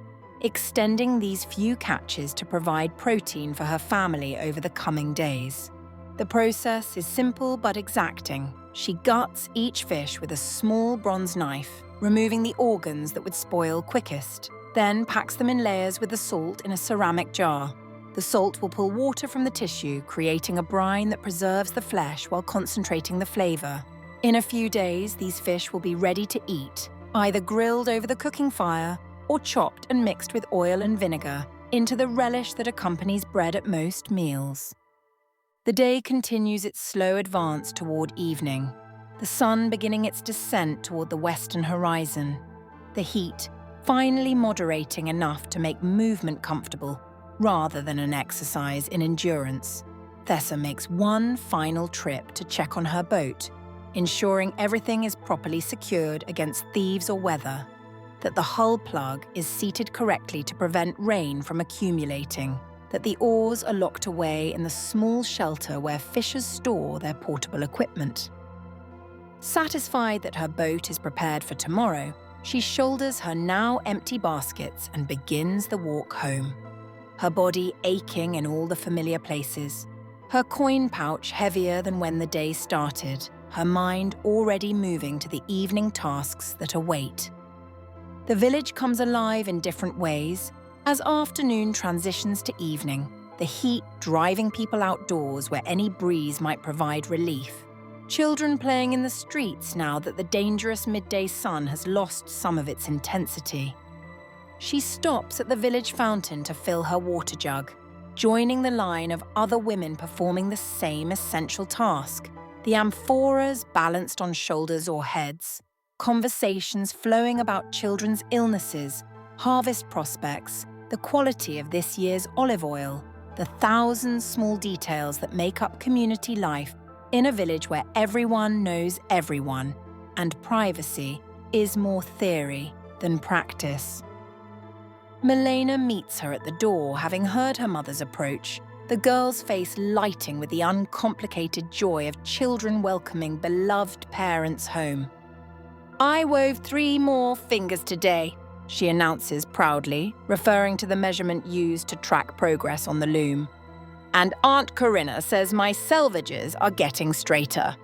extending these few catches to provide protein for her family over the coming days. The process is simple but exacting. She guts each fish with a small bronze knife, removing the organs that would spoil quickest, then packs them in layers with the salt in a ceramic jar. The salt will pull water from the tissue, creating a brine that preserves the flesh while concentrating the flavor. In a few days, these fish will be ready to eat, either grilled over the cooking fire or chopped and mixed with oil and vinegar into the relish that accompanies bread at most meals. The day continues its slow advance toward evening, the sun beginning its descent toward the western horizon, the heat finally moderating enough to make movement comfortable rather than an exercise in endurance. Thessa makes one final trip to check on her boat, ensuring everything is properly secured against thieves or weather, that the hull plug is seated correctly to prevent rain from accumulating, that the oars are locked away in the small shelter where fishers store their portable equipment. Satisfied that her boat is prepared for tomorrow, she shoulders her now empty baskets and begins the walk home. Her body aching in all the familiar places, her coin pouch heavier than when the day started, her mind already moving to the evening tasks that await. The village comes alive in different ways as afternoon transitions to evening, the heat driving people outdoors where any breeze might provide relief. Children playing in the streets now that the dangerous midday sun has lost some of its intensity. She stops at the village fountain to fill her water jug, joining the line of other women performing the same essential task, the amphoras balanced on shoulders or heads, conversations flowing about children's illnesses, harvest prospects, the quality of this year's olive oil, the thousand small details that make up community life in a village where everyone knows everyone, and privacy is more theory than practice. Milena meets her at the door, having heard her mother's approach, the girl's face lighting with the uncomplicated joy of children welcoming beloved parents home. "I wove 3 more fingers today," she announces proudly, referring to the measurement used to track progress on the loom. "And Aunt Corinna says my selvages are getting straighter."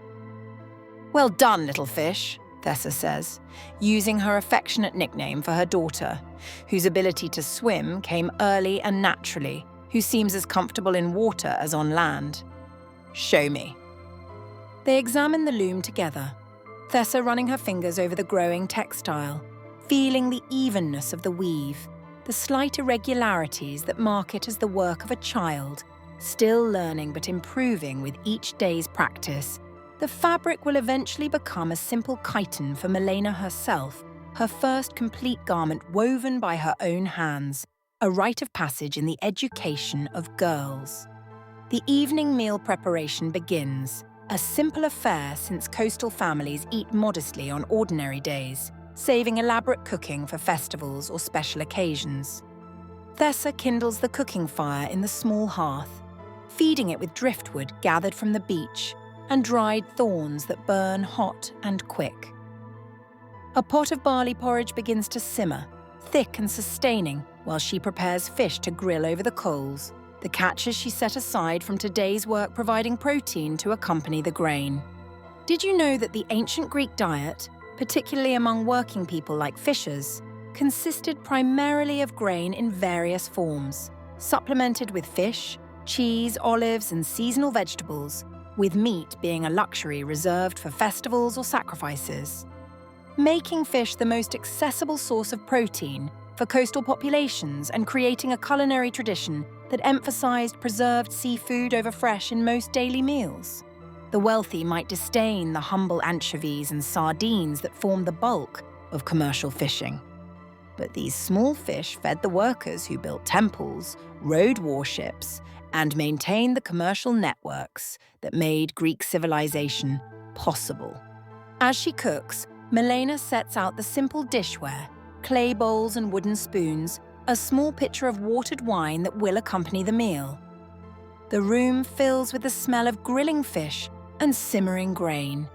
"Well done, little fish," Thessa says, using her affectionate nickname for her daughter, whose ability to swim came early and naturally, who seems as comfortable in water as on land. "Show me." They examine the loom together, Thessa running her fingers over the growing textile, feeling the evenness of the weave, the slight irregularities that mark it as the work of a child, still learning but improving with each day's practice. The fabric will eventually become a simple chiton for Milena herself, her first complete garment woven by her own hands, a rite of passage in the education of girls. The evening meal preparation begins, a simple affair since coastal families eat modestly on ordinary days, saving elaborate cooking for festivals or special occasions. Thessa kindles the cooking fire in the small hearth, feeding it with driftwood gathered from the beach and dried thorns that burn hot and quick. A pot of barley porridge begins to simmer, thick and sustaining, while she prepares fish to grill over the coals, the catches she set aside from today's work providing protein to accompany the grain. Did you know that the ancient Greek diet, particularly among working people like fishers, consisted primarily of grain in various forms, supplemented with fish, cheese, olives, and seasonal vegetables, with meat being a luxury reserved for festivals or sacrifices? Making fish the most accessible source of protein for coastal populations and creating a culinary tradition that emphasized preserved seafood over fresh in most daily meals. The wealthy might disdain the humble anchovies and sardines that form the bulk of commercial fishing. But these small fish fed the workers who built temples, rowed warships, and maintained the commercial networks that made Greek civilization possible. As she cooks, Milena sets out the simple dishware, clay bowls and wooden spoons, a small pitcher of watered wine that will accompany the meal. The room fills with the smell of grilling fish and simmering grain,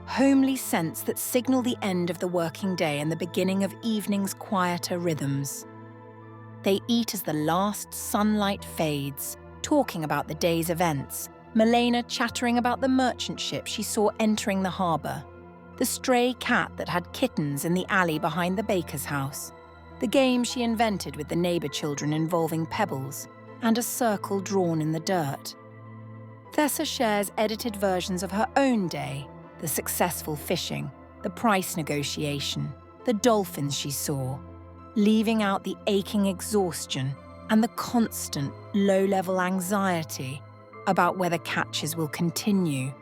homely scents that signal the end of the working day and the beginning of evening's quieter rhythms. They eat as the last sunlight fades, talking about the day's events, Milena chattering about the merchant ship she saw entering the harbour, the stray cat that had kittens in the alley behind the baker's house, the game she invented with the neighbour children involving pebbles, and a circle drawn in the dirt. Thessa shares edited versions of her own day, the successful fishing, the price negotiation, the dolphins she saw, leaving out the aching exhaustion and the constant low-level anxiety about whether catches will continue,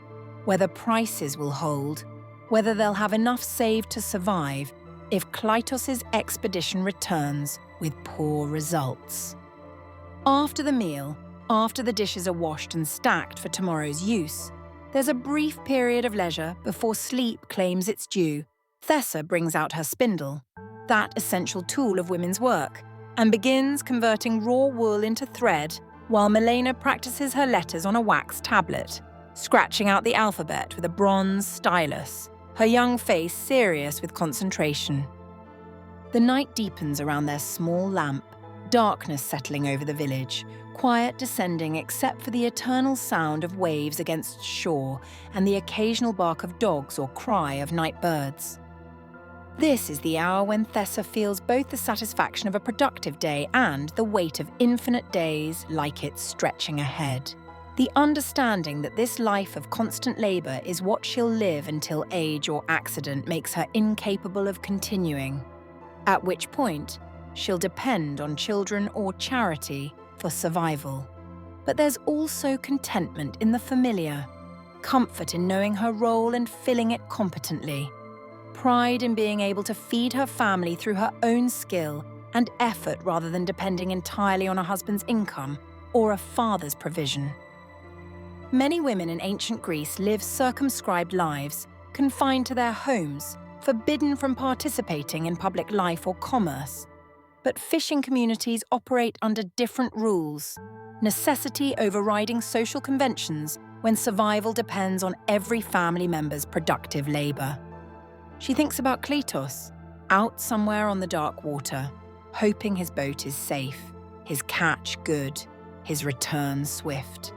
whether prices will hold, whether they'll have enough saved to survive if Klytos' expedition returns with poor results. After the meal, after the dishes are washed and stacked for tomorrow's use, there's a brief period of leisure before sleep claims its due. Thessa brings out her spindle, that essential tool of women's work, and begins converting raw wool into thread while Milena practices her letters on a wax tablet, scratching out the alphabet with a bronze stylus, her young face serious with concentration. The night deepens around their small lamp, darkness settling over the village, quiet descending except for the eternal sound of waves against shore and the occasional bark of dogs or cry of night birds. This is the hour when Thessa feels both the satisfaction of a productive day and the weight of infinite days like it's stretching ahead. The understanding that this life of constant labour is what she'll live until age or accident makes her incapable of continuing, at which point she'll depend on children or charity for survival. But there's also contentment in the familiar, comfort in knowing her role and filling it competently, pride in being able to feed her family through her own skill and effort rather than depending entirely on a husband's income or a father's provision. Many women in ancient Greece live circumscribed lives, confined to their homes, forbidden from participating in public life or commerce. But fishing communities operate under different rules, necessity overriding social conventions when survival depends on every family member's productive labour. She thinks about Klytos, out somewhere on the dark water, hoping his boat is safe, his catch good, his return swift.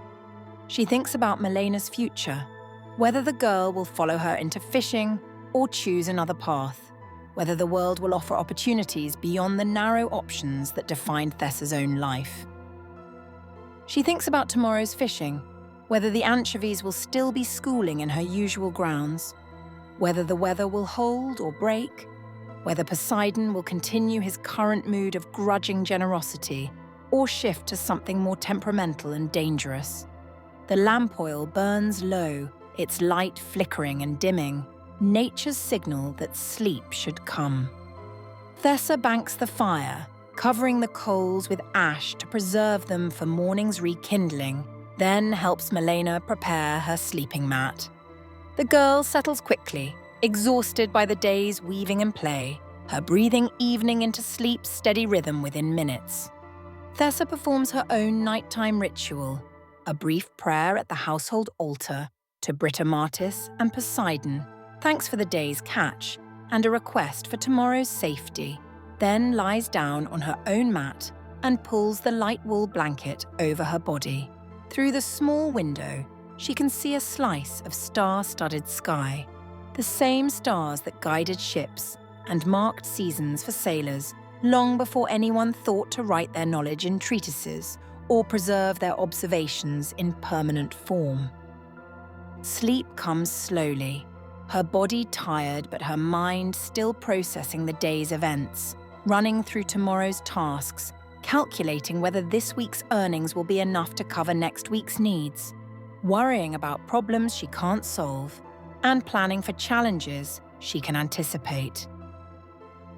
She thinks about Milena's future, whether the girl will follow her into fishing or choose another path, whether the world will offer opportunities beyond the narrow options that defined Thessa's own life. She thinks about tomorrow's fishing, whether the anchovies will still be schooling in her usual grounds, whether the weather will hold or break, whether Poseidon will continue his current mood of grudging generosity or shift to something more temperamental and dangerous. The lamp oil burns low, its light flickering and dimming, nature's signal that sleep should come. Thessa banks the fire, covering the coals with ash to preserve them for morning's rekindling, then helps Milena prepare her sleeping mat. The girl settles quickly, exhausted by the day's weaving and play, her breathing evening into sleep's steady rhythm within minutes. Thessa performs her own nighttime ritual, a brief prayer at the household altar to Britomartis and Poseidon, thanks for the day's catch, and a request for tomorrow's safety, then lies down on her own mat and pulls the light wool blanket over her body. Through the small window, she can see a slice of star-studded sky, the same stars that guided ships and marked seasons for sailors long before anyone thought to write their knowledge in treatises or preserve their observations in permanent form. Sleep comes slowly, her body tired but her mind still processing the day's events, running through tomorrow's tasks, calculating whether this week's earnings will be enough to cover next week's needs, worrying about problems she can't solve, and planning for challenges she can anticipate.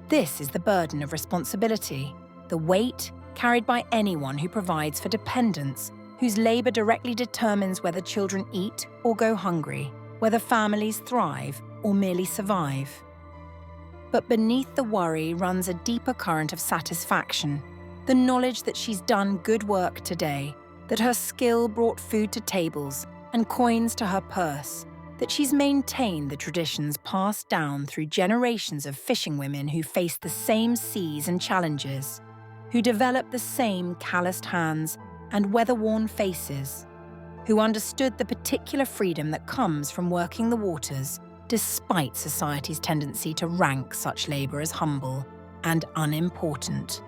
This is the burden of responsibility, the weight carried by anyone who provides for dependents, whose labour directly determines whether children eat or go hungry, whether families thrive or merely survive. But beneath the worry runs a deeper current of satisfaction, the knowledge that she's done good work today, that her skill brought food to tables and coins to her purse, that she's maintained the traditions passed down through generations of fishing women who faced the same seas and challenges. who developed the same calloused hands and weather-worn faces, who understood the particular freedom that comes from working the waters despite society's tendency to rank such labor as humble and unimportant.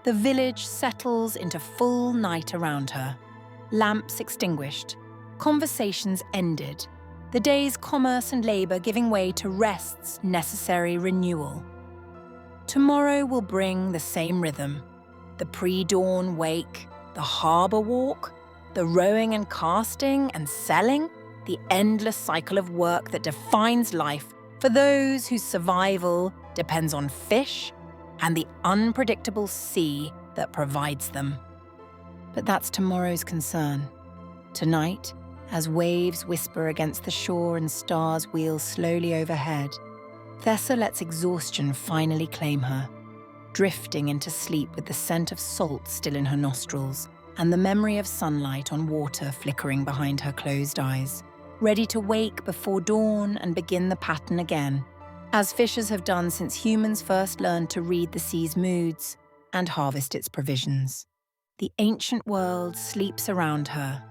The village settles into full night around her, lamps extinguished, conversations ended, the day's commerce and labor giving way to rest's necessary renewal. Tomorrow will bring the same rhythm, the pre-dawn wake, the harbour walk, the rowing and casting and selling, the endless cycle of work that defines life for those whose survival depends on fish and the unpredictable sea that provides them. But that's tomorrow's concern. Tonight, as waves whisper against the shore and stars wheel slowly overhead, Thessa lets exhaustion finally claim her, drifting into sleep with the scent of salt still in her nostrils and the memory of sunlight on water flickering behind her closed eyes, ready to wake before dawn and begin the pattern again, as fishers have done since humans first learned to read the sea's moods and harvest its provisions. The ancient world sleeps around her,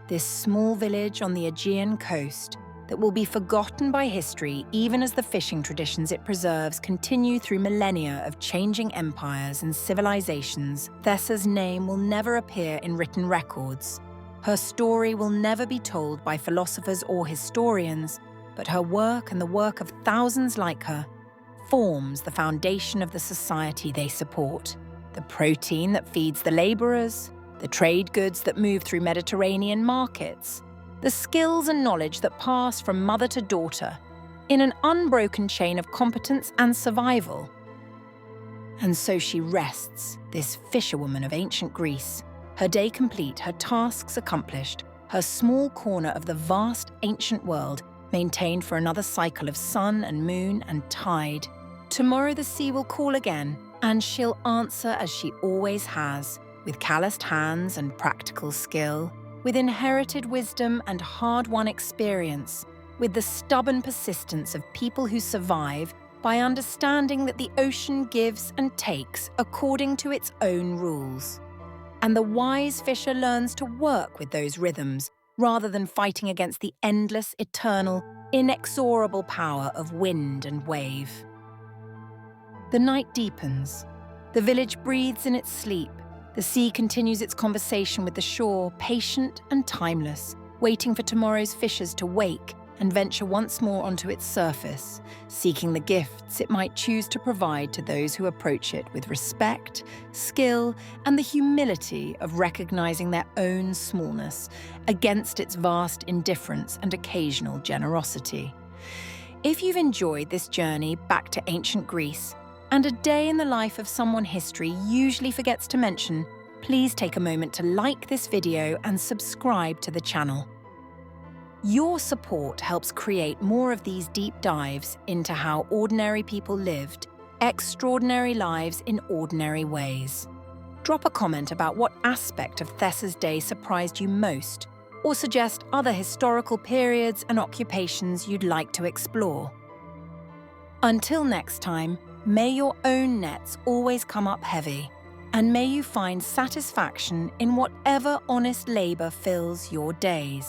this small village on the Aegean coast that will be forgotten by history even as the fishing traditions it preserves continue through millennia of changing empires and civilizations. Thessa's name will never appear in written records. Her story will never be told by philosophers or historians, but her work and the work of thousands like her forms the foundation of the society they support. The protein that feeds the laborers, the trade goods that move through Mediterranean markets, the skills and knowledge that pass from mother to daughter in an unbroken chain of competence and survival. And so she rests, this fisherwoman of ancient Greece, her day complete, her tasks accomplished, her small corner of the vast ancient world maintained for another cycle of sun and moon and tide. Tomorrow the sea will call again, and she'll answer as she always has, with calloused hands and practical skill, with inherited wisdom and hard-won experience, with the stubborn persistence of people who survive by understanding that the ocean gives and takes according to its own rules. And the wise fisher learns to work with those rhythms rather than fighting against the endless, eternal, inexorable power of wind and wave. The night deepens. The village breathes in its sleep. The sea continues its conversation with the shore, patient and timeless, waiting for tomorrow's fishers to wake and venture once more onto its surface, seeking the gifts it might choose to provide to those who approach it with respect, skill, and the humility of recognizing their own smallness against its vast indifference and occasional generosity. If you've enjoyed this journey back to ancient Greece, and a day in the life of someone history usually forgets to mention, please take a moment to like this video and subscribe to the channel. Your support helps create more of these deep dives into how ordinary people lived extraordinary lives in ordinary ways. Drop a comment about what aspect of Thessa's day surprised you most, or suggest other historical periods and occupations you'd like to explore. Until next time, may your own nets always come up heavy, and may you find satisfaction in whatever honest labor fills your days.